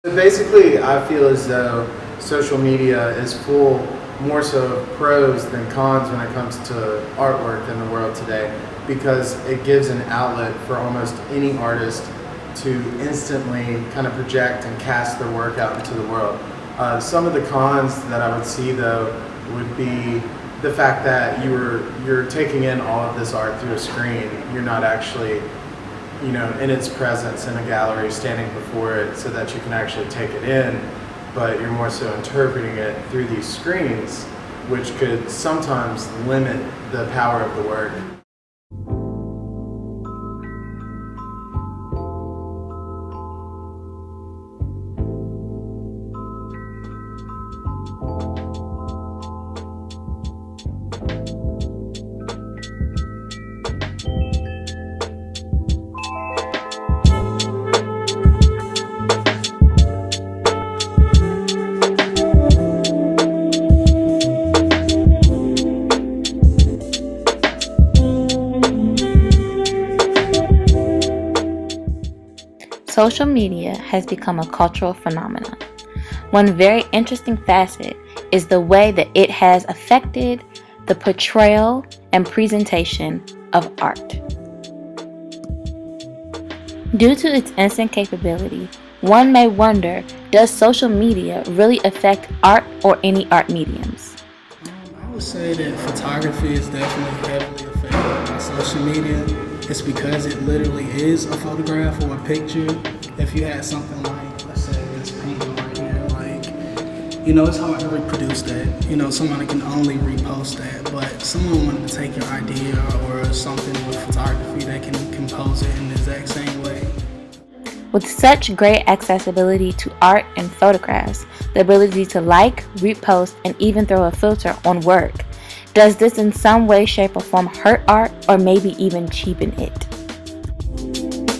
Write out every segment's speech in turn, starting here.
Basically, I feel as though social media is full more so of pros than cons when it comes to artwork in the world today, because it gives an outlet for almost any artist to instantly kind of project and cast their work out into the world. Some of the cons that I would see though would be the fact that you're taking in all of this art through a screen. You're not actually in its presence in a gallery, standing before it so that you can actually take it in, but you're more so interpreting it through these screens, which could sometimes limit the power of the work. Social media has become a cultural phenomenon. One very interesting facet is the way that it has affected the portrayal and presentation of art. Due to its instant capability, one may wonder, does social media really affect art or any art mediums? I would say that photography is definitely heavily affected by social media. It's because it literally is a photograph or a picture. If you had something like, let's say this painting right here, it's hard to reproduce that. Somebody can only repost that, but someone wanted to take your idea or something with photography, they can compose it in the exact same way. With such great accessibility to art and photographs, the ability to like, repost, and even throw a filter on work, does this in some way, shape, or form hurt art or maybe even cheapen it?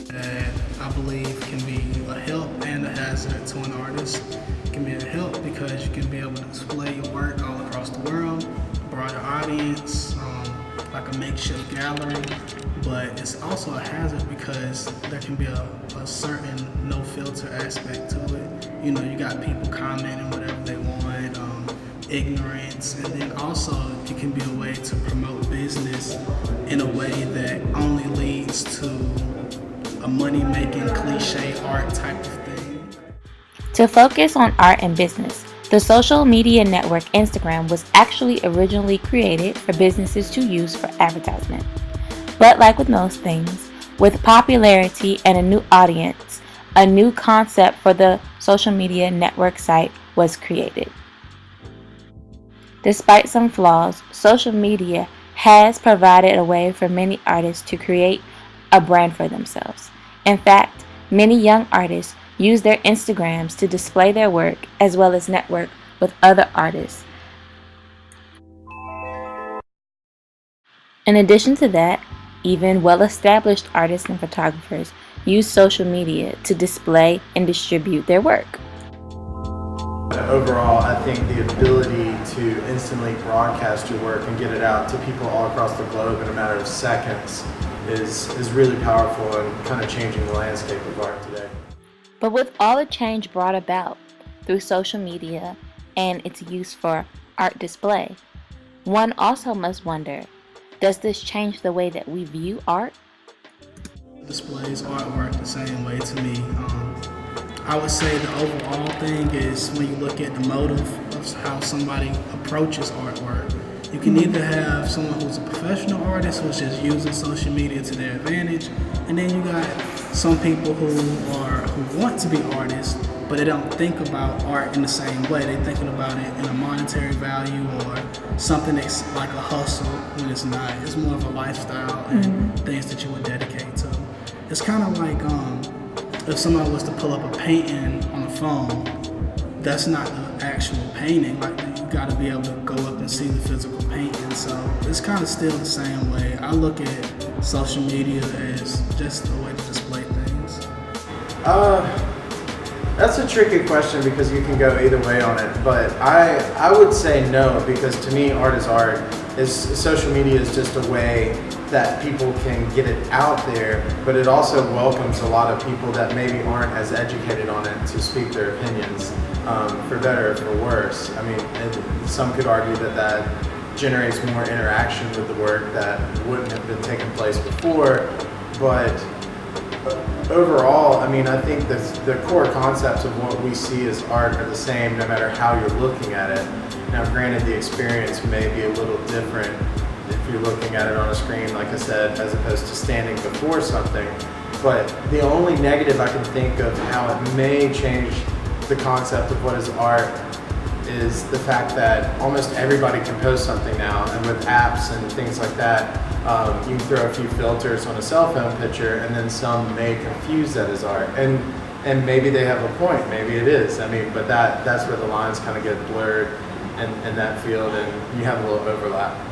That I believe can be a help and a hazard to an artist. It can be a help because you can be able to display your work all across the world, broader audience, like a makeshift gallery. But it's also a hazard because there can be a certain no filter aspect to it. You got people commenting whatever they want, ignorance, and then also it can be a way to promote business in a way that only leads to a money-making cliche art type of thing. To focus on art and business, the social media network Instagram was actually originally created for businesses to use for advertisement. But like with most things, with popularity and a new audience, a new concept for the social media network site was created. Despite some flaws, social media has provided a way for many artists to create a brand for themselves. In fact, many young artists use their Instagrams to display their work as well as network with other artists. In addition to that, even well-established artists and photographers use social media to display and distribute their work. Overall, I think the ability to instantly broadcast your work and get it out to people all across the globe in a matter of seconds is really powerful and kind of changing the landscape of art today. But with all the change brought about through social media and its use for art display, one also must wonder, does this change the way that we view art? Displays artwork the same way to me. I would say the overall thing is when you look at the motive of how somebody approaches artwork. You can either have someone who's a professional artist who's just using social media to their advantage, and then you got some people who want to be artists, but they don't think about art in the same way. They're thinking about it in a monetary value or something that's like a hustle when it's not. It's more of a lifestyle and things that you would dedicate to. It's kind of like if somebody was to pull up a painting on a phone, that's not the actual painting. Like, you got to be able to go up and see the physical painting. So it's kind of still the same way. I look at social media as just a way to display things. That's a tricky question because you can go either way on it. But I would say no, because to me, art is art. Social media is just a way that people can get it out there, but it also welcomes a lot of people that maybe aren't as educated on it to speak their opinions, for better or for worse. I mean, some could argue that that generates more interaction with the work that wouldn't have been taking place before, but overall, I mean, I think the core concepts of what we see as art are the same no matter how you're looking at it. Now, granted, the experience may be a little different if you're looking at it on a screen, like I said, as opposed to standing before something. But the only negative I can think of how it may change the concept of what is art is the fact that almost everybody can post something now, and with apps and things like that, you can throw a few filters on a cell phone picture, and then some may confuse that as art. And maybe they have a point, maybe it is. I mean, but that's where the lines kind of get blurred in that field, and you have a little overlap.